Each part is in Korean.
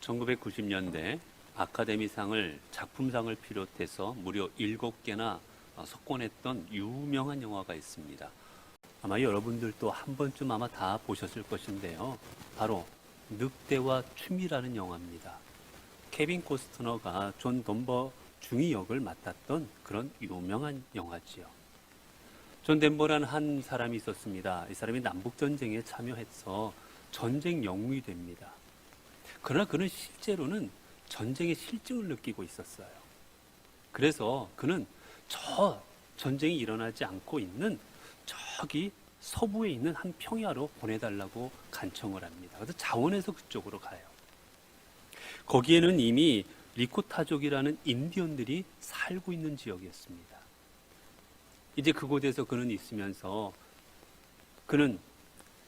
1990년대 아카데미상을 작품상을 비롯해서 무려 7개나 석권했던 유명한 영화가 있습니다. 아마 여러분들도 한 번쯤 아마 다 보셨을 것인데요. 바로 늑대와 춤이라는 영화입니다. 케빈 코스트너가 존 덴버 중위 역을 맡았던 그런 유명한 영화지요. 존 덴버라는 한 사람이 있었습니다. 이 사람이 남북전쟁에 참여해서 전쟁 영웅이 됩니다. 그러나 그는 실제로는 전쟁의 실증을 느끼고 있었어요. 그래서 그는 저 전쟁이 일어나지 않고 있는 저기 서부에 있는 한 평야로 보내달라고 간청을 합니다. 그래서 자원해서 그쪽으로 가요. 거기에는 이미 리코타족이라는 인디언들이 살고 있는 지역이었습니다. 이제 그곳에서 그는 있으면서 그는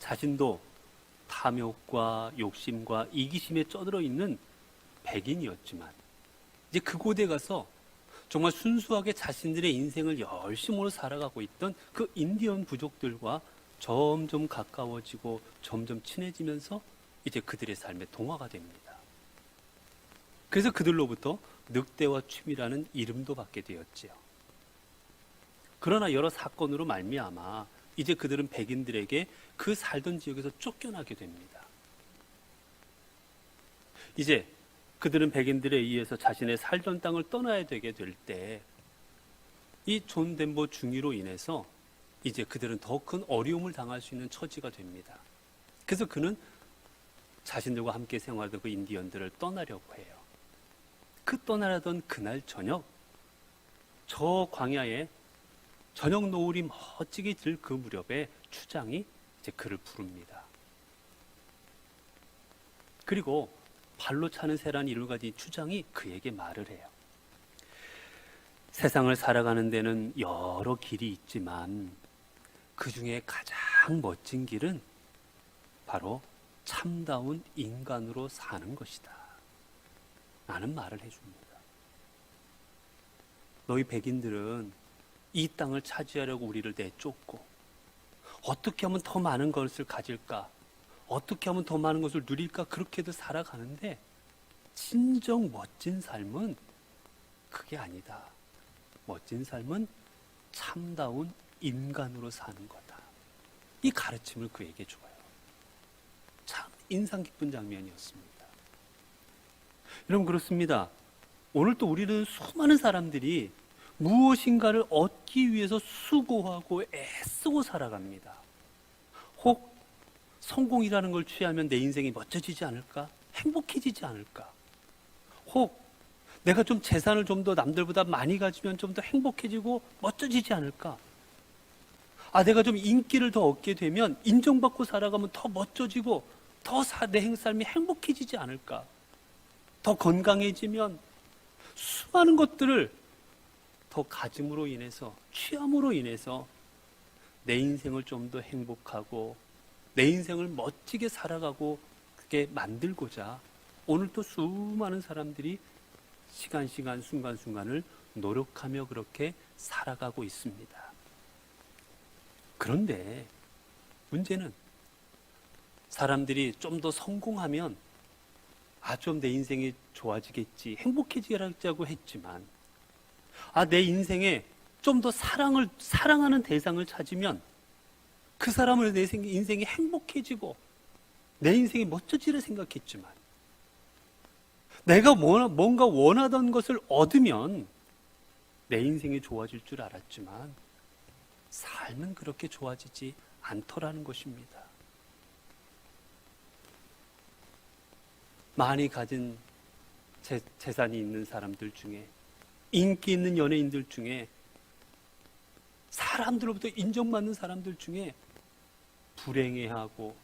자신도 탐욕과 욕심과 이기심에 쩌들어 있는 백인이었지만 이제 그곳에 가서 정말 순수하게 자신들의 인생을 열심으로 살아가고 있던 그 인디언 부족들과 점점 가까워지고 점점 친해지면서 이제 그들의 삶의 동화가 됩니다. 그래서 그들로부터 늑대와 춤이라는 이름도 받게 되었지요. 그러나 여러 사건으로 말미암아 이제 그들은 백인들에게 그 살던 지역에서 쫓겨나게 됩니다. 이제 그들은 백인들에 의해서 자신의 살던 땅을 떠나야 되게 될 때 이 존 덴버 중위로 인해서 이제 그들은 더 큰 어려움을 당할 수 있는 처지가 됩니다. 그래서 그는 자신들과 함께 생활하던 그 인디언들을 떠나려고 해요. 그 떠나려던 그날 저녁, 저 광야에 저녁 노을이 멋지게 들 그 무렵에 추장이 이제 그를 부릅니다. 그리고 발로 차는 새란 이를 가진 추장이 그에게 말을 해요. 세상을 살아가는 데는 여러 길이 있지만 그 중에 가장 멋진 길은 바로 참다운 인간으로 사는 것이다 라는 말을 해줍니다. 너희 백인들은 이 땅을 차지하려고 우리를 내쫓고 어떻게 하면 더 많은 것을 가질까, 어떻게 하면 더 많은 것을 누릴까, 그렇게도 살아가는데 진정 멋진 삶은 그게 아니다. 멋진 삶은 참다운 인간으로 사는 거다. 이 가르침을 그에게 줘요. 참 인상 깊은 장면이었습니다. 여러분, 그렇습니다. 오늘 또 우리는 수많은 사람들이 무엇인가를 얻기 위해서 수고하고 애쓰고 살아갑니다. 혹 성공이라는 걸 취하면 내 인생이 멋져지지 않을까? 행복해지지 않을까? 혹 내가 좀 재산을 좀 더 남들보다 많이 가지면 좀 더 행복해지고 멋져지지 않을까? 내가 좀 인기를 더 얻게 되면 인정받고 살아가면 더 멋져지고 더 내 삶이 행복해지지 않을까? 더 건강해지면 수많은 것들을 더 가짐으로 인해서, 취함으로 인해서 내 인생을 좀 더 행복하고 내 인생을 멋지게 살아가고 그게 만들고자 오늘 또 수많은 사람들이 시간 순간순간을 노력하며 그렇게 살아가고 있습니다. 그런데 문제는 사람들이 좀 더 성공하면 좀 내 인생이 좋아지겠지, 행복해지겠다고 했지만 내 인생에 좀 더 사랑하는 대상을 찾으면 그 사람을 내 인생이 행복해지고 내 인생이 멋져지려 생각했지만 내가 뭔가 원하던 것을 얻으면 내 인생이 좋아질 줄 알았지만 삶은 그렇게 좋아지지 않더라는 것입니다. 많이 가진 재산이 있는 사람들 중에, 인기 있는 연예인들 중에, 사람들로부터 인정받는 사람들 중에 불행해하고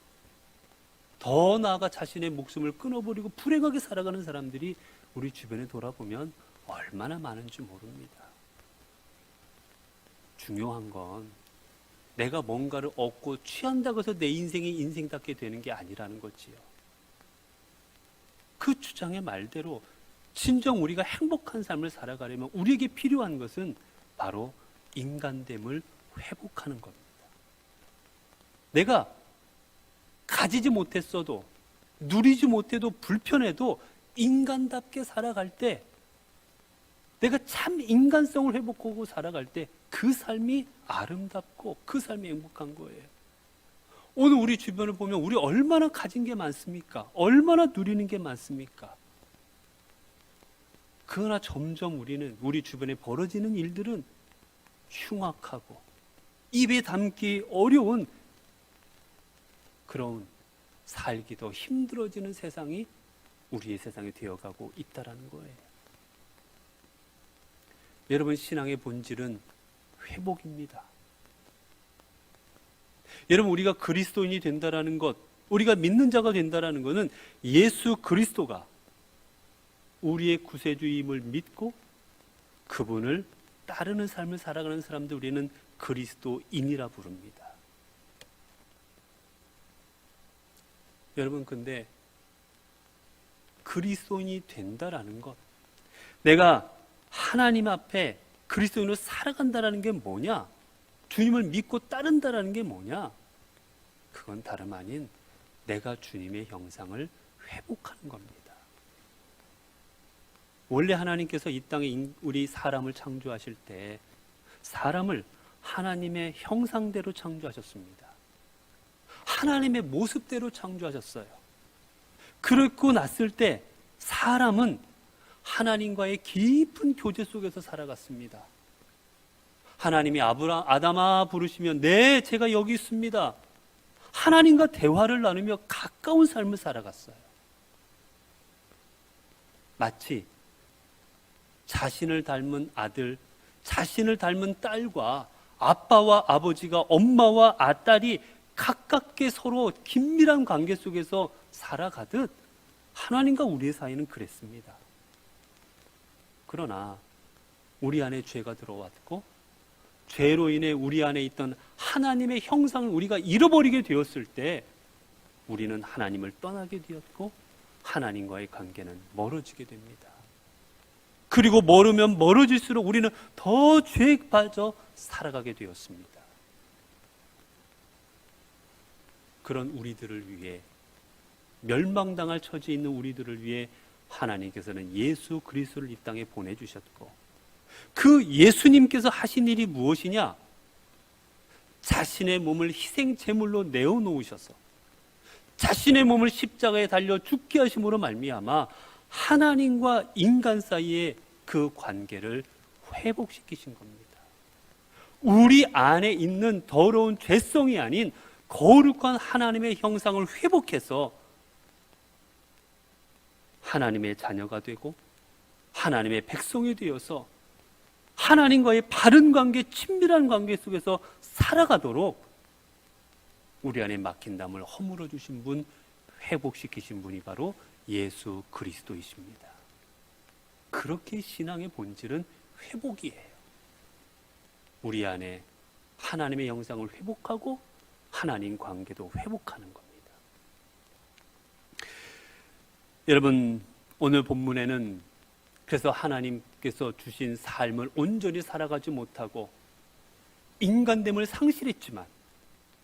더 나아가 자신의 목숨을 끊어버리고 불행하게 살아가는 사람들이 우리 주변에 돌아보면 얼마나 많은지 모릅니다. 중요한 건 내가 뭔가를 얻고 취한다고 해서 내 인생이 인생답게 되는 게 아니라는 거지요. 그 주장의 말대로 진정 우리가 행복한 삶을 살아가려면 우리에게 필요한 것은 바로 인간됨을 회복하는 겁니다. 내가 가지지 못했어도, 누리지 못해도, 불편해도 인간답게 살아갈 때, 내가 참 인간성을 회복하고 살아갈 때 그 삶이 아름답고 그 삶이 행복한 거예요. 오늘 우리 주변을 보면 우리 얼마나 가진 게 많습니까? 얼마나 누리는 게 많습니까? 그러나 점점 우리 주변에 벌어지는 일들은 흉악하고 입에 담기 어려운 그런 살기도 힘들어지는 세상이 우리의 세상이 되어가고 있다는 거예요. 여러분, 신앙의 본질은 회복입니다. 여러분, 우리가 그리스도인이 된다라는 것, 우리가 믿는 자가 된다라는 것은 예수 그리스도가 우리의 구세주임을 믿고 그분을 따르는 삶을 살아가는 사람들, 우리는 그리스도인이라 부릅니다. 여러분, 근데 그리스도인이 된다라는 것, 내가 하나님 앞에 그리스도인으로 살아간다라는 게 뭐냐? 주님을 믿고 따른다라는 게 뭐냐? 그건 다름 아닌 내가 주님의 형상을 회복하는 겁니다. 원래 하나님께서 이 땅에 우리 사람을 창조하실 때 사람을 하나님의 형상대로 창조하셨습니다. 하나님의 모습대로 창조하셨어요. 그렇고 났을 때 사람은 하나님과의 깊은 교제 속에서 살아갔습니다. 하나님이 아담아 부르시면 네, 제가 여기 있습니다. 하나님과 대화를 나누며 가까운 삶을 살아갔어요. 마치 자신을 닮은 아들, 자신을 닮은 딸과 아빠와 아버지가, 엄마와 딸이 가깝게 서로 긴밀한 관계 속에서 살아가듯 하나님과 우리의 사이는 그랬습니다. 그러나 우리 안에 죄가 들어왔고 죄로 인해 우리 안에 있던 하나님의 형상을 우리가 잃어버리게 되었을 때 우리는 하나님을 떠나게 되었고 하나님과의 관계는 멀어지게 됩니다. 그리고 멀으면 멀어질수록 우리는 더 죄에 빠져 살아가게 되었습니다. 그런 우리들을 위해, 멸망당할 처지에 있는 우리들을 위해 하나님께서는 예수 그리스도를 이 땅에 보내주셨고, 그 예수님께서 하신 일이 무엇이냐? 자신의 몸을 희생 제물로 내어놓으셔서 자신의 몸을 십자가에 달려 죽게 하심으로 말미암아 하나님과 인간 사이의 그 관계를 회복시키신 겁니다. 우리 안에 있는 더러운 죄성이 아닌 거룩한 하나님의 형상을 회복해서 하나님의 자녀가 되고 하나님의 백성이 되어서 하나님과의 바른 관계, 친밀한 관계 속에서 살아가도록 우리 안에 막힌 담을 허물어 주신 분, 회복시키신 분이 바로 예수 그리스도이십니다. 그렇게 신앙의 본질은 회복이에요. 우리 안에 하나님의 형상을 회복하고 하나님 관계도 회복하는 겁니다. 여러분, 오늘 본문에는 그래서 하나님께서 주신 삶을 온전히 살아가지 못하고 인간됨을 상실했지만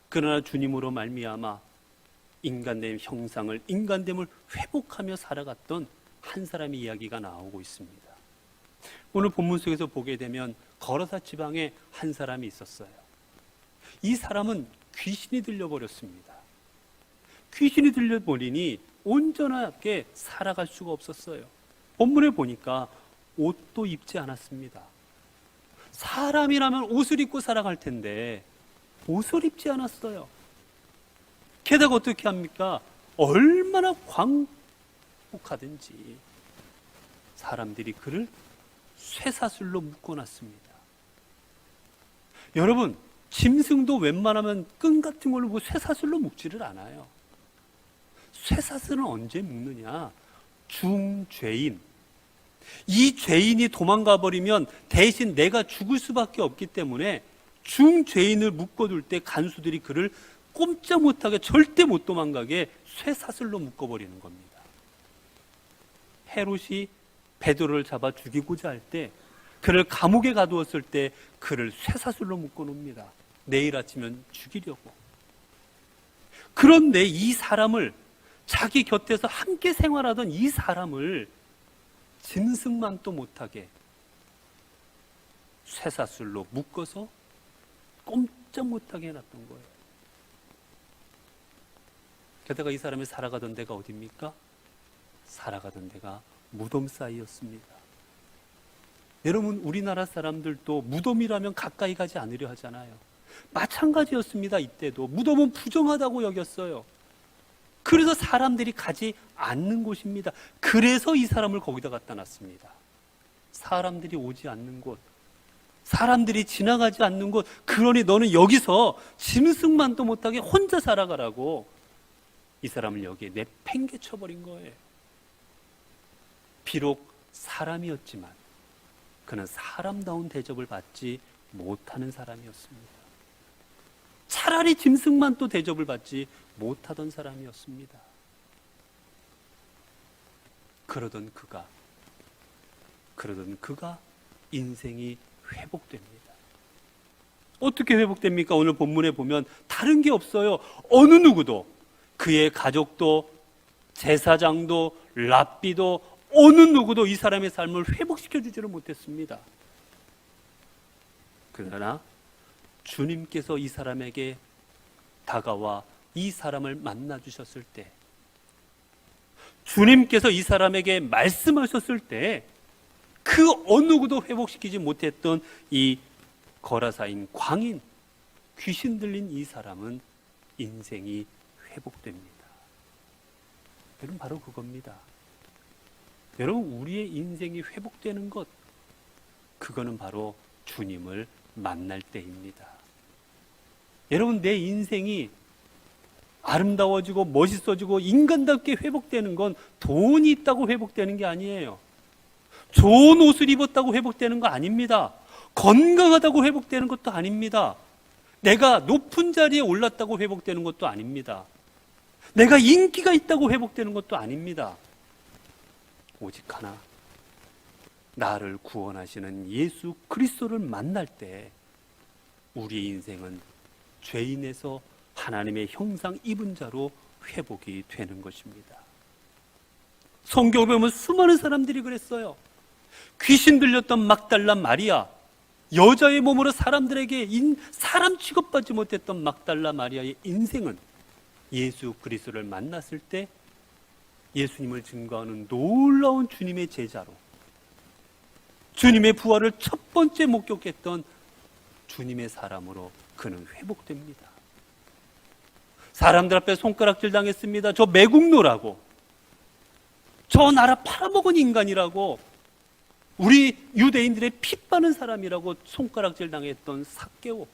그러나 주님으로 말미암아 인간됨 형상을, 인간됨을 회복하며 살아갔던 한 사람의 이야기가 나오고 있습니다. 오늘 본문 속에서 보게 되면 거라사 지방에 한 사람이 있었어요. 이 사람은 귀신이 들려버렸습니다. 귀신이 들려버리니 온전하게 살아갈 수가 없었어요. 본문에 보니까 옷도 입지 않았습니다. 사람이라면 옷을 입고 살아갈 텐데 옷을 입지 않았어요. 게다가 어떻게 합니까? 얼마나 광복하든지 사람들이 그를 쇠사슬로 묶어놨습니다. 여러분, 짐승도 웬만하면 끈 같은 걸로 뭐 쇠사슬로 묶지를 않아요. 쇠사슬은 언제 묶느냐? 중죄인, 이 죄인이 도망가 버리면 대신 내가 죽을 수밖에 없기 때문에 중죄인을 묶어둘 때 간수들이 그를 꼼짝 못하게, 절대 못 도망가게 쇠사슬로 묶어버리는 겁니다. 헤롯이 베드로를 잡아 죽이고자 할 때, 그를 감옥에 가두었을 때 그를 쇠사슬로 묶어놓습니다. 내일 아침면 죽이려고. 그런데 이 사람을 자기 곁에서 함께 생활하던 이 사람을 짐승만도 못하게 쇠사슬로 묶어서 꼼짝 못하게 해놨던 거예요. 게다가 이 사람이 살아가던 데가 어디입니까? 살아가던 데가 무덤 사이였습니다. 여러분, 우리나라 사람들도 무덤이라면 가까이 가지 않으려 하잖아요. 마찬가지였습니다. 이때도 무덤은 부정하다고 여겼어요. 그래서 사람들이 가지 않는 곳입니다. 그래서 이 사람을 거기다 갖다 놨습니다. 사람들이 오지 않는 곳, 사람들이 지나가지 않는 곳, 그러니 너는 여기서 짐승만도 못하게 혼자 살아가라고 이 사람을 여기에 내팽개쳐버린 거예요. 비록 사람이었지만 그는 사람다운 대접을 받지 못하는 사람이었습니다. 차라리 짐승만 또 대접을 받지 못하던 사람이었습니다. 그러던 그가 인생이 회복됩니다. 어떻게 회복됩니까? 오늘 본문에 보면 다른 게 없어요. 어느 누구도, 그의 가족도, 제사장도, 랍비도, 어느 누구도 이 사람의 삶을 회복시켜주지를 못했습니다. 그러나 주님께서 이 사람에게 다가와 이 사람을 만나주셨을 때, 주님께서 이 사람에게 말씀하셨을 때, 그 어느 누구도 회복시키지 못했던 이 거라사인 광인, 귀신 들린 이 사람은 인생이 회복됩니다. 여러분, 바로 그겁니다. 여러분, 우리의 인생이 회복되는 것, 그거는 바로 주님을 만날 때입니다. 여러분, 내 인생이 아름다워지고 멋있어지고 인간답게 회복되는 건 돈이 있다고 회복되는 게 아니에요. 좋은 옷을 입었다고 회복되는 거 아닙니다. 건강하다고 회복되는 것도 아닙니다. 내가 높은 자리에 올랐다고 회복되는 것도 아닙니다. 내가 인기가 있다고 회복되는 것도 아닙니다. 오직 하나, 나를 구원하시는 예수 그리스도를 만날 때 우리의 인생은 죄인에서 하나님의 형상 입은 자로 회복이 되는 것입니다. 성경을 보면 수많은 사람들이 그랬어요. 귀신 들렸던 막달라 마리아, 여자의 몸으로 사람들에게 사람 취급받지 못했던 막달라 마리아의 인생은 예수 그리스도를 만났을 때 예수님을 증거하는 놀라운 주님의 제자로, 주님의 부활을 첫 번째 목격했던 주님의 사람으로 그는 회복됩니다. 사람들 앞에 손가락질 당했습니다. 저 매국노라고, 저 나라 팔아먹은 인간이라고, 우리 유대인들의 피 빠는 사람이라고 손가락질 당했던 삭개오.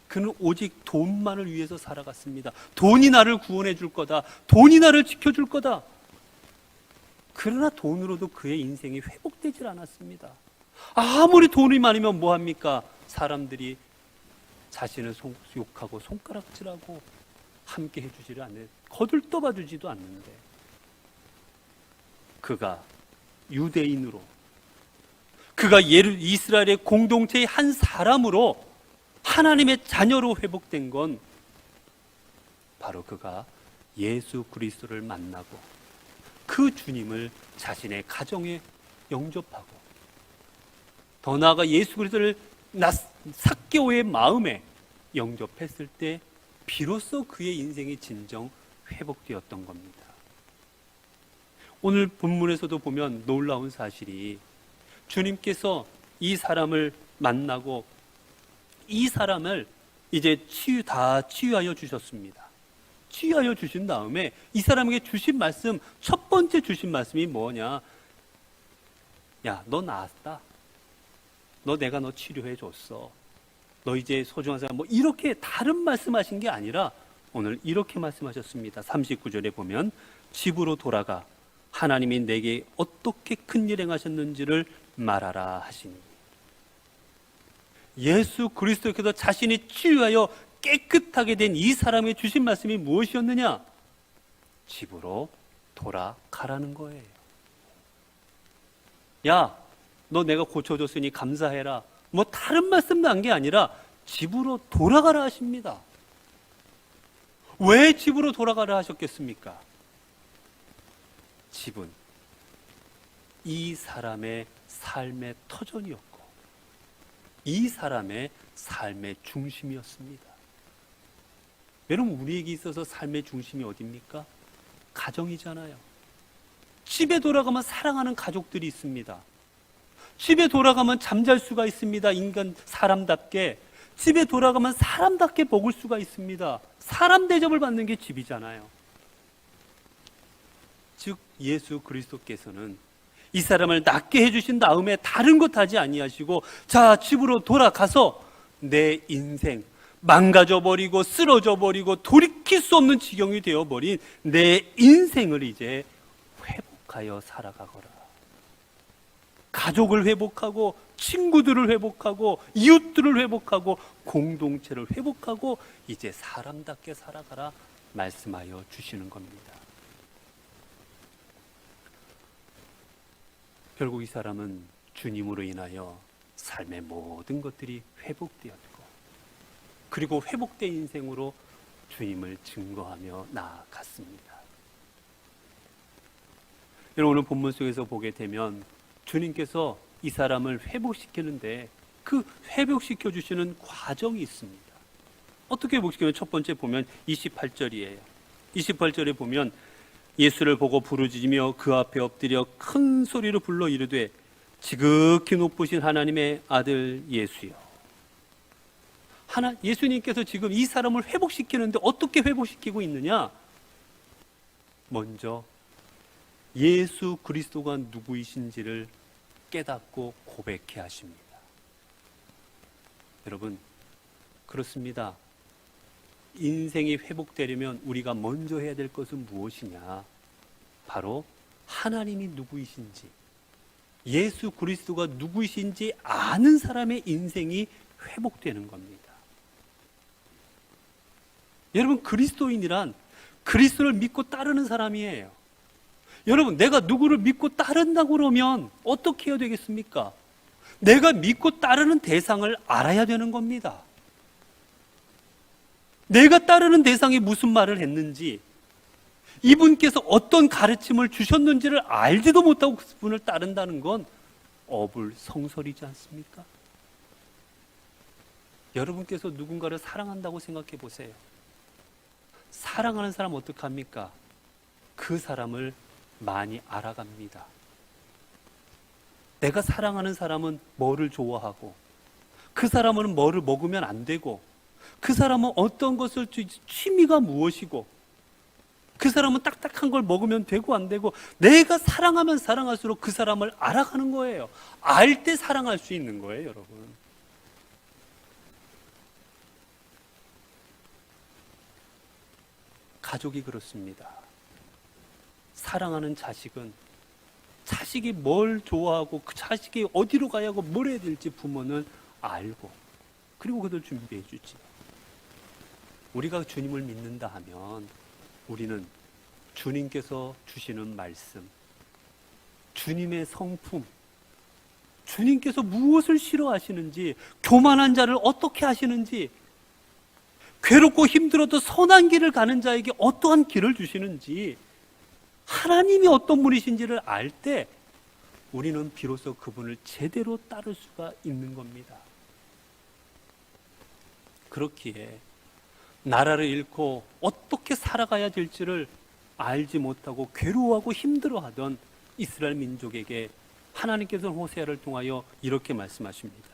그는 오직 돈만을 위해서 살아갔습니다. 돈이 나를 구원해 줄 거다. 돈이 나를 지켜줄 거다. 그러나 돈으로도 그의 인생이 회복되질 않았습니다. 아무리 돈이 많으면 뭐합니까? 사람들이 자신을 욕하고 손가락질하고 함께 해주지를 않는, 거들떠봐주지도 않는데, 그가 유대인으로, 그가 이스라엘의 공동체의 한 사람으로 하나님의 자녀로 회복된 건 바로 그가 예수 그리스도를 만나고 그 주님을 자신의 가정에 영접하고, 더 나아가 예수 그리스도를 삭개오의 마음에 영접했을 때 비로소 그의 인생이 진정 회복되었던 겁니다. 오늘 본문에서도 보면 놀라운 사실이, 주님께서 이 사람을 만나고 이 사람을 이제 다 치유하여 주셨습니다. 치유하여 주신 다음에 이 사람에게 주신 말씀, 첫 번째 주신 말씀이 뭐냐? 야, 너 나았다. 내가 너 치료해 줬어. 너 이제 소중한 사람, 뭐 이렇게 다른 말씀하신 게 아니라 오늘 이렇게 말씀하셨습니다. 39절에 보면 집으로 돌아가 하나님이 내게 어떻게 큰일 행하셨는지를 말하라 하시니, 예수 그리스도께서 자신이 치유하여 깨끗하게 된 이 사람에게 주신 말씀이 무엇이었느냐? 집으로 돌아가라는 거예요. 야, 너 내가 고쳐줬으니 감사해라. 뭐 다른 말씀도 한 게 아니라 집으로 돌아가라 하십니다. 왜 집으로 돌아가라 하셨겠습니까? 집은 이 사람의 삶의 터전이었고 이 사람의 삶의 중심이었습니다. 여러분, 우리에게 있어서 삶의 중심이 어디입니까? 가정이잖아요. 집에 돌아가면 사랑하는 가족들이 있습니다. 집에 돌아가면 잠잘 수가 있습니다. 인간 사람답게. 집에 돌아가면 사람답게 먹을 수가 있습니다. 사람 대접을 받는 게 집이잖아요. 즉 예수 그리스도께서는 이 사람을 낫게 해주신 다음에 다른 것 하지 아니하시고, 자, 집으로 돌아가서 내 인생 망가져버리고 쓰러져버리고 돌이킬 수 없는 지경이 되어버린 내 인생을 이제 회복하여 살아가거라. 가족을 회복하고 친구들을 회복하고 이웃들을 회복하고 공동체를 회복하고 이제 사람답게 살아가라 말씀하여 주시는 겁니다. 결국 이 사람은 주님으로 인하여 삶의 모든 것들이 회복되었고, 그리고 회복된 인생으로 주님을 증거하며 나아갔습니다. 여러분, 오늘 본문 속에서 보게 되면 주님께서 이 사람을 회복시키는데 그 회복시켜 주시는 과정이 있습니다. 어떻게 회복시키면, 첫 번째 보면 28절이에요. 28절에 보면 예수를 보고 부르짖으며 그 앞에 엎드려 큰 소리로 불러 이르되 지극히 높으신 하나님의 아들 예수여. 예수님께서 지금 이 사람을 회복시키는데 어떻게 회복시키고 있느냐? 먼저 예수 그리스도가 누구이신지를 깨닫고 고백해 하십니다. 여러분, 그렇습니다. 인생이 회복되려면 우리가 먼저 해야 될 것은 무엇이냐? 바로 하나님이 누구이신지, 예수 그리스도가 누구이신지 아는 사람의 인생이 회복되는 겁니다. 여러분, 그리스도인이란 그리스도를 믿고 따르는 사람이에요. 여러분, 내가 누구를 믿고 따른다고 그러면 어떻게 해야 되겠습니까? 내가 믿고 따르는 대상을 알아야 되는 겁니다. 내가 따르는 대상이 무슨 말을 했는지, 이분께서 어떤 가르침을 주셨는지를 알지도 못하고 그분을 따른다는 건 어불성설이지 않습니까? 여러분께서 누군가를 사랑한다고 생각해 보세요. 사랑하는 사람 어떻게 합니까? 그 사람을 많이 알아갑니다. 내가 사랑하는 사람은 뭐를 좋아하고, 그 사람은 뭐를 먹으면 안 되고, 그 사람은 어떤 것을, 취미가 무엇이고, 그 사람은 딱딱한 걸 먹으면 되고 안 되고, 내가 사랑하면 사랑할수록 그 사람을 알아가는 거예요. 알 때 사랑할 수 있는 거예요, 여러분. 가족이 그렇습니다. 사랑하는 자식은 자식이 뭘 좋아하고 그 자식이 어디로 가야 하고 뭘 해야 될지 부모는 알고, 그리고 그들 준비해 주지. 우리가 주님을 믿는다 하면 우리는 주님께서 주시는 말씀, 주님의 성품, 주님께서 무엇을 싫어하시는지, 교만한 자를 어떻게 하시는지, 괴롭고 힘들어도 선한 길을 가는 자에게 어떠한 길을 주시는지, 하나님이 어떤 분이신지를 알 때 우리는 비로소 그분을 제대로 따를 수가 있는 겁니다. 그렇기에 나라를 잃고 어떻게 살아가야 될지를 알지 못하고 괴로워하고 힘들어하던 이스라엘 민족에게 하나님께서는 호세아를 통하여 이렇게 말씀하십니다.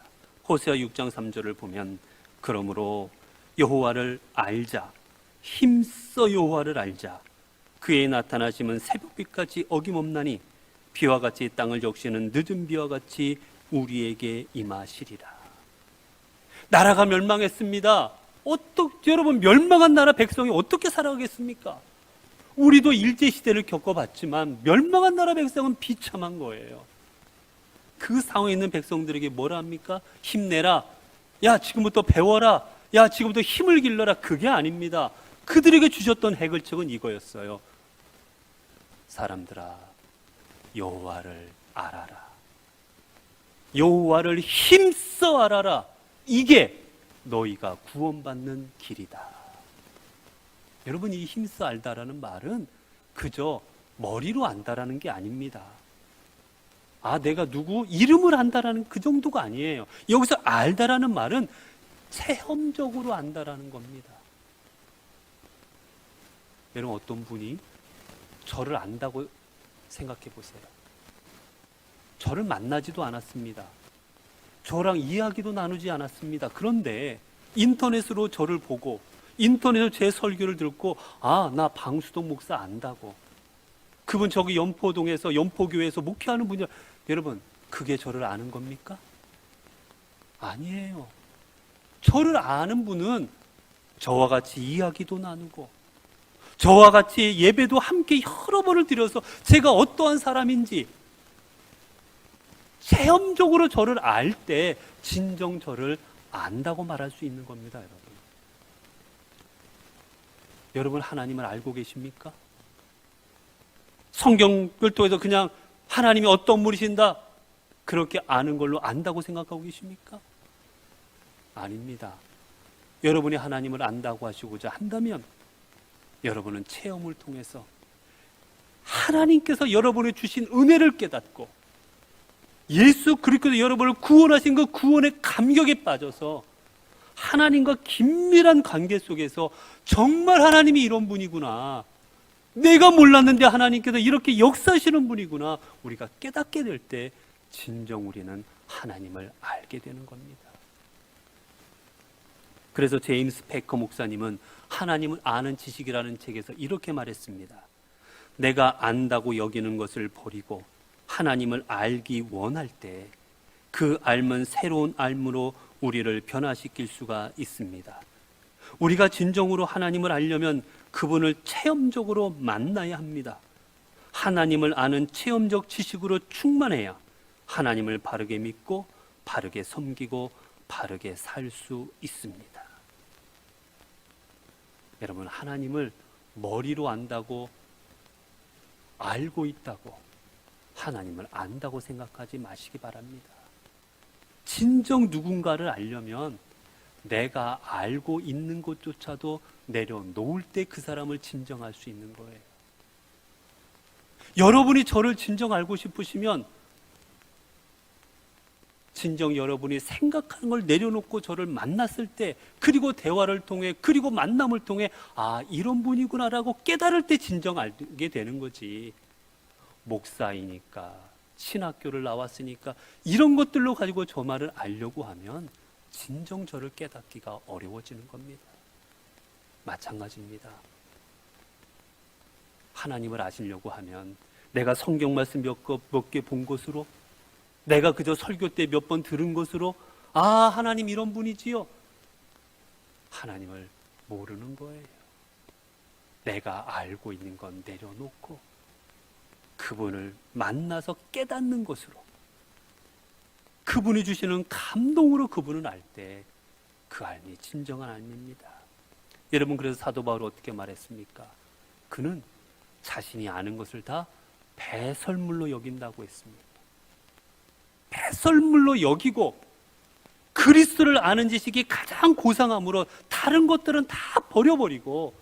호세아 6장 3절을 보면 그러므로 여호와를 알자, 힘써 여호와를 알자. 그의 나타나심은 새벽빛같이 어김없나니 비와 같이 땅을 적시는 늦은 비와 같이 우리에게 임하시리라. 나라가 멸망했습니다. 여러분, 멸망한 나라 백성이 어떻게 살아가겠습니까? 우리도 일제시대를 겪어봤지만 멸망한 나라 백성은 비참한 거예요. 그 상황에 있는 백성들에게 뭐라 합니까? 힘내라. 야, 지금부터 배워라. 야, 지금부터 힘을 길러라. 그게 아닙니다. 그들에게 주셨던 해결책은 이거였어요. 사람들아, 여호와를 알아라. 여호와를 힘써 알아라. 이게 너희가 구원받는 길이다. 여러분, 이 힘써 알다라는 말은 그저 머리로 안다라는 게 아닙니다. 아, 내가 누구 이름을 안다라는 그 정도가 아니에요. 여기서 알다라는 말은 체험적으로 안다라는 겁니다. 여러분, 어떤 분이 저를 안다고 생각해 보세요. 저를 만나지도 않았습니다. 저랑 이야기도 나누지 않았습니다. 그런데 인터넷으로 저를 보고 인터넷으로 제 설교를 듣고 아, 나 방수동 목사 안다고. 그분 저기 연포동에서 연포교회에서 목회하는 분이야. 여러분, 그게 저를 아는 겁니까? 아니에요. 저를 아는 분은 저와 같이 이야기도 나누고 저와 같이 예배도 함께 여러 번을 드려서 제가 어떠한 사람인지 체험적으로 저를 알 때 진정 저를 안다고 말할 수 있는 겁니다, 여러분. 여러분, 하나님을 알고 계십니까? 성경을 통해서 그냥 하나님이 어떤 분이신다 그렇게 아는 걸로 안다고 생각하고 계십니까? 아닙니다. 여러분이 하나님을 안다고 하시고자 한다면 여러분은 체험을 통해서 하나님께서 여러분이 주신 은혜를 깨닫고 예수 그리스도께서 여러분을 구원하신 그 구원의 감격에 빠져서 하나님과 긴밀한 관계 속에서 정말 하나님이 이런 분이구나, 내가 몰랐는데 하나님께서 이렇게 역사하시는 분이구나, 우리가 깨닫게 될 때 진정 우리는 하나님을 알게 되는 겁니다. 그래서 제임스 패커 목사님은 하나님을 아는 지식이라는 책에서 이렇게 말했습니다. 내가 안다고 여기는 것을 버리고 하나님을 알기 원할 때 그 알면 새로운 알므로 우리를 변화시킬 수가 있습니다. 우리가 진정으로 하나님을 알려면 그분을 체험적으로 만나야 합니다. 하나님을 아는 체험적 지식으로 충만해야 하나님을 바르게 믿고 바르게 섬기고 바르게 살 수 있습니다. 여러분, 하나님을 머리로 안다고, 알고 있다고 하나님을 안다고 생각하지 마시기 바랍니다. 진정 누군가를 알려면 내가 알고 있는 것조차도 내려놓을 때 그 사람을 진정 알 수 있는 거예요. 여러분이 저를 진정 알고 싶으시면 진정 여러분이 생각하는 걸 내려놓고 저를 만났을 때, 그리고 대화를 통해, 그리고 만남을 통해 아, 이런 분이구나라고 깨달을 때 진정 알게 되는 거지. 목사이니까, 신학교를 나왔으니까 이런 것들로 가지고 저 말을 알려고 하면 진정 저를 깨닫기가 어려워지는 겁니다. 마찬가지입니다. 하나님을 아시려고 하면 내가 성경 말씀 몇 개 본 것으로, 내가 그저 설교 때 몇 번 들은 것으로 아, 하나님 이런 분이지요, 하나님을 모르는 거예요. 내가 알고 있는 건 내려놓고 그분을 만나서 깨닫는 것으로, 그분이 주시는 감동으로 그분을 알 때 그 알미 진정한 알미입니다. 여러분, 그래서 사도 바울이 어떻게 말했습니까? 그는 자신이 아는 것을 다 배설물로 여긴다고 했습니다. 배설물로 여기고 그리스도를 아는 지식이 가장 고상함으로 다른 것들은 다 버려버리고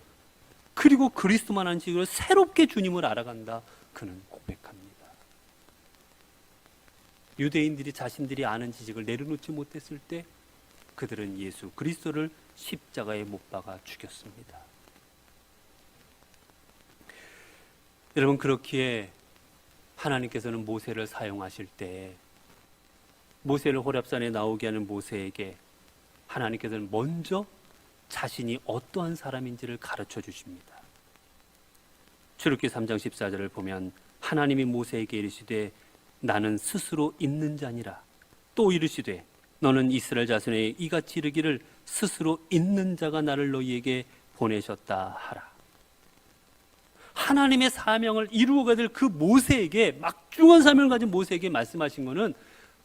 그리고 그리스도만 아는 지식으로 새롭게 주님을 알아간다, 그는 고백합니다. 유대인들이 자신들이 아는 지식을 내려놓지 못했을 때 그들은 예수 그리스도를 십자가에 못 박아 죽였습니다. 여러분, 그렇기에 하나님께서는 모세를 사용하실 때 모세를 호렙산에 나오게 하는 모세에게 하나님께서는 먼저 자신이 어떠한 사람인지를 가르쳐 주십니다. 출애굽기 3장 14절을 보면 하나님이 모세에게 이르시되 나는 스스로 있는 자니라. 또 이르시되 너는 이스라엘 자손에게 이같이 이르기를 스스로 있는 자가 나를 너희에게 보내셨다 하라. 하나님의 사명을 이루어가야 될 그 모세에게, 막중한 사명을 가진 모세에게 말씀하신 것은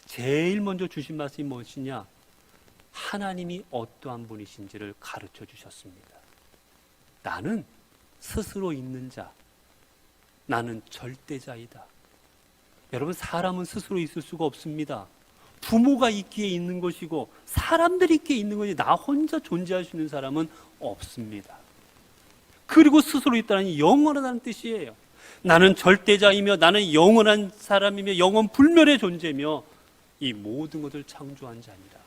제일 먼저 주신 말씀이 무엇이냐? 하나님이 어떠한 분이신지를 가르쳐 주셨습니다. 나는 스스로 있는 자, 나는 절대자이다. 여러분, 사람은 스스로 있을 수가 없습니다. 부모가 있기에 있는 것이고 사람들이 있기에 있는 것이 나 혼자 존재할 수 있는 사람은 없습니다. 그리고 스스로 있다는 영원하다는 뜻이에요. 나는 절대자이며 나는 영원한 사람이며 영원 불멸의 존재며 이 모든 것을 창조한 자니라.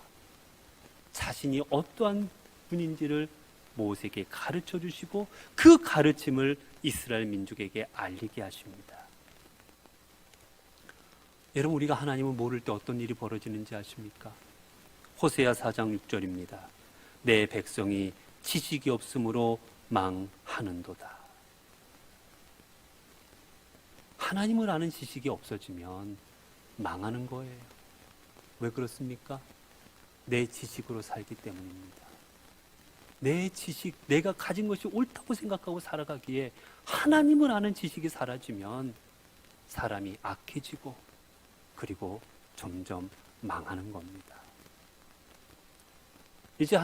자신이 어떠한 분인지를 모세에게 가르쳐 주시고 그 가르침을 이스라엘 민족에게 알리게 하십니다. 여러분, 우리가 하나님을 모를 때 어떤 일이 벌어지는지 아십니까? 호세아 4장 6절입니다. 내 백성이 지식이 없으므로 망하는도다. 하나님을 아는 지식이 없어지면 망하는 거예요. 왜 그렇습니까? 내 지식으로 살기 때문입니다. 내 지식, 내가 가진 것이 옳다고 생각하고 살아가기에 하나님을 아는 지식이 사라지면 사람이 악해지고 그리고 점점 망하는 겁니다. 이제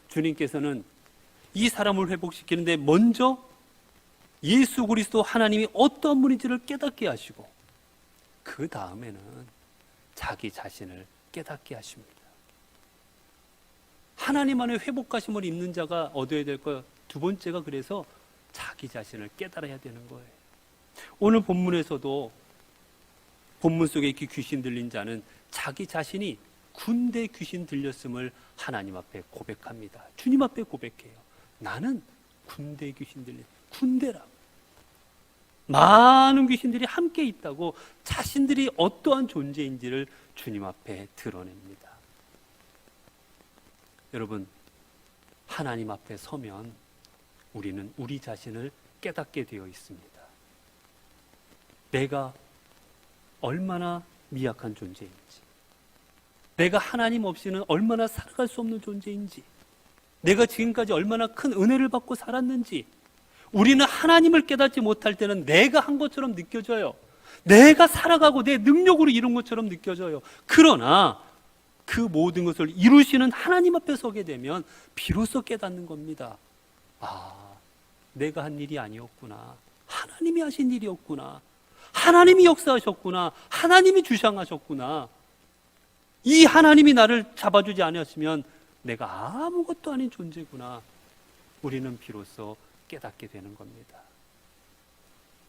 주님께서는 이 사람을 회복시키는데 먼저 예수 그리스도 하나님이 어떤 분인지를 깨닫게 하시고 그 다음에는 자기 자신을 깨닫게 하십니다. 하나님 안에 회복하심을 입는 자가 얻어야 될 것 두 번째가 그래서 자기 자신을 깨달아야 되는 거예요. 오늘 본문에서도 본문 속에 이렇게 귀신 들린 자는 자기 자신이 군대 귀신 들렸음을 하나님 앞에 고백합니다. 주님 앞에 고백해요. 나는 군대 귀신 들린 군대라고. 많은 귀신들이 함께 있다고 자신들이 어떠한 존재인지를 주님 앞에 드러냅니다. 여러분, 하나님 앞에 서면 우리는 우리 자신을 깨닫게 되어 있습니다. 내가 얼마나 미약한 존재인지, 내가 하나님 없이는 얼마나 살아갈 수 없는 존재인지, 내가 지금까지 얼마나 큰 은혜를 받고 살았는지, 우리는 하나님을 깨닫지 못할 때는 내가 한 것처럼 느껴져요. 내가 살아가고 내 능력으로 이룬 것처럼 느껴져요. 그러나 그 모든 것을 이루시는 하나님 앞에 서게 되면 비로소 깨닫는 겁니다. 아, 내가 한 일이 아니었구나. 하나님이 하신 일이었구나. 하나님이 역사하셨구나. 하나님이 주장하셨구나. 이 하나님이 나를 잡아주지 않았으면 내가 아무것도 아닌 존재구나. 우리는 비로소 깨닫게 되는 겁니다.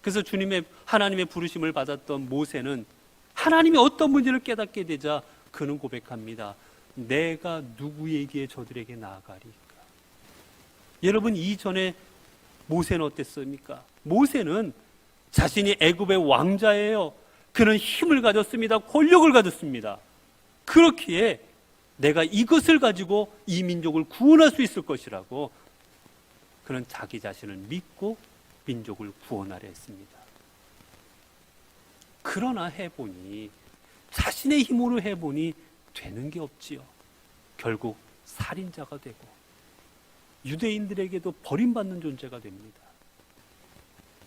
그래서 하나님의 부르심을 받았던 모세는 하나님이 어떤 분인지를 깨닫게 되자 그는 고백합니다. 내가 누구에게 저들에게 나아가리까? 여러분, 이전에 모세는 어땠습니까? 모세는 자신이 애굽의 왕자예요. 그는 힘을 가졌습니다. 권력을 가졌습니다. 그렇기에 내가 이것을 가지고 이 민족을 구원할 수 있을 것이라고 그는 자기 자신을 믿고 민족을 구원하려 했습니다. 그러나 해보니 자신의 힘으로 해보니 되는 게 없지요. 결국 살인자가 되고 유대인들에게도 버림받는 존재가 됩니다.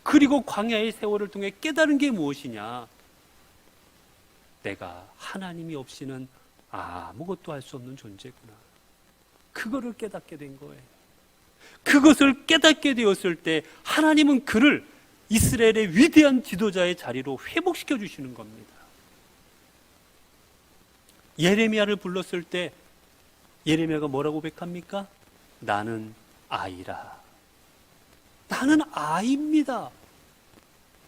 그리고 광야의 세월을 통해 깨달은 게 무엇이냐? 내가 하나님이 없이는 아무것도 할 수 없는 존재구나. 그거를 깨닫게 된 거예요. 그것을 깨닫게 되었을 때 하나님은 그를 이스라엘의 위대한 지도자의 자리로 회복시켜 주시는 겁니다. 예레미야를 불렀을 때 예레미야가 뭐라고 고백합니까? 나는 아이라. 나는 아이입니다.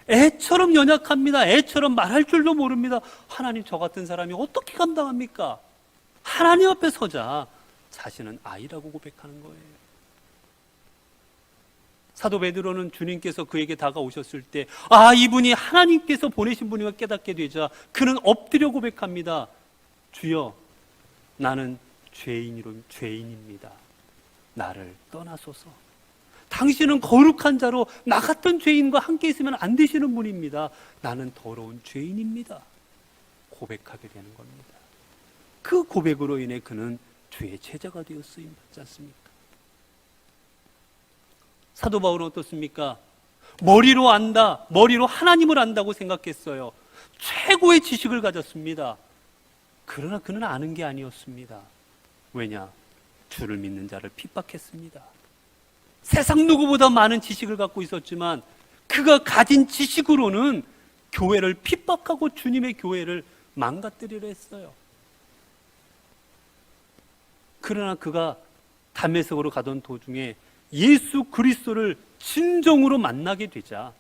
애처럼 연약합니다. 애처럼 말할 줄도 모릅니다. 하나님, 저 같은 사람이 어떻게 감당합니까? 하나님 앞에 서자 자신은 아이라고 고백하는 거예요. 사도 베드로는 주님께서 그에게 다가오셨을 때 이분이 하나님께서 보내신 분임을 깨닫게 되자 그는 엎드려 고백합니다. 주여, 나는 죄인입니다. 나를 떠나소서. 당신은 거룩한 자로 나 같은 죄인과 함께 있으면 안 되시는 분입니다. 나는 더러운 죄인입니다. 고백하게 되는 겁니다. 그 고백으로 인해 그는 주의 제자가 되었으니 맞지 않습니까? 사도 바울은 어떻습니까? 머리로 안다, 머리로 하나님을 안다고 생각했어요. 최고의 지식을 가졌습니다. 그러나 그는 아는 게 아니었습니다. 왜냐? 주를 믿는 자를 핍박했습니다. 세상 누구보다 많은 지식을 갖고 있었지만 그가 가진 지식으로는 교회를 핍박하고 주님의 교회를 망가뜨리려 했어요. 그러나 그가 담메색으로 가던 도중에 예수 그리스도를 진정으로 만나게 되자,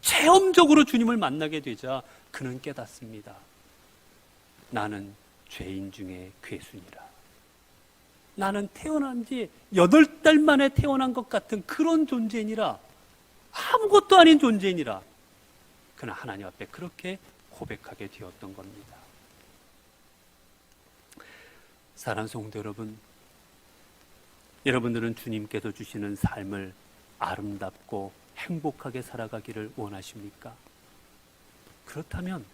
체험적으로 주님을 만나게 되자 그는 깨닫습니다. 나는 죄인 중에 괴순이라. 나는 태어난 지 8달 만에 태어난 것 같은 그런 존재이니라. 아무것도 아닌 존재이니라. 그는 하나님 앞에 그렇게 고백하게 되었던 겁니다. 사랑하는 성도 여러분, 여러분들은 주님께서 주시는 삶을 아름답고 행복하게 살아가기를 원하십니까? 그렇다면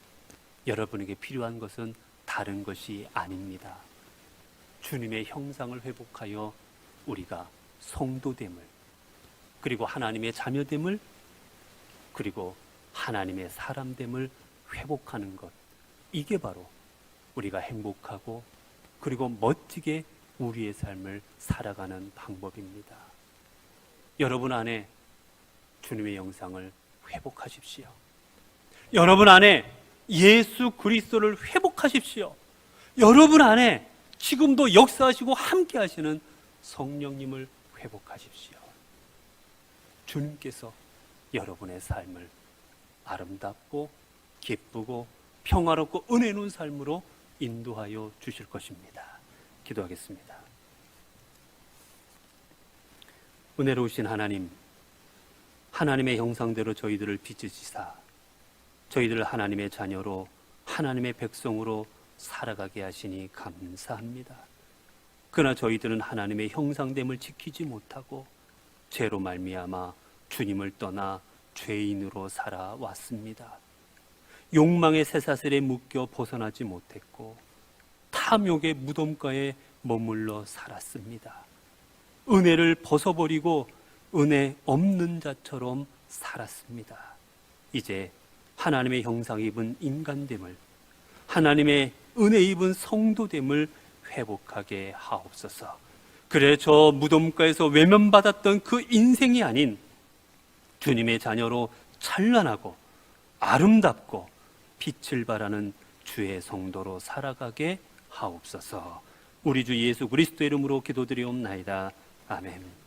여러분에게 필요한 것은 다른 것이 아닙니다. 주님의 형상을 회복하여 우리가 성도됨을, 그리고 하나님의 자녀됨을, 그리고 하나님의 사람됨을 회복하는 것, 이게 바로 우리가 행복하고 그리고 멋지게 우리의 삶을 살아가는 방법입니다. 여러분 안에 주님의 영상을 회복하십시오. 여러분 안에 예수 그리스도를 회복하십시오. 여러분 안에 지금도 역사하시고 함께 하시는 성령님을 회복하십시오. 주님께서 여러분의 삶을 아름답고 기쁘고 평화롭고 은혜 있는 삶으로 인도하여 주실 것입니다. 기도하겠습니다. 은혜로우신 하나님, 하나님의 형상대로 저희들을 빚으시사 저희들을 하나님의 자녀로 하나님의 백성으로 살아가게 하시니 감사합니다. 그러나 저희들은 하나님의 형상됨을 지키지 못하고 죄로 말미암아 주님을 떠나 죄인으로 살아왔습니다. 욕망의 쇠사슬에 묶여 벗어나지 못했고 탐욕의 무덤가에 머물러 살았습니다. 은혜를 벗어버리고 은혜 없는 자처럼 살았습니다. 이제 하나님의 형상 입은 인간됨을, 하나님의 은혜 입은 성도됨을 회복하게 하옵소서. 그래 저 무덤가에서 외면받았던 그 인생이 아닌 주님의 자녀로 찬란하고 아름답고 빛을 발하는 주의 성도로 살아가게 하옵소서. 우리 주 예수 그리스도 이름으로 기도드리옵나이다. 아멘.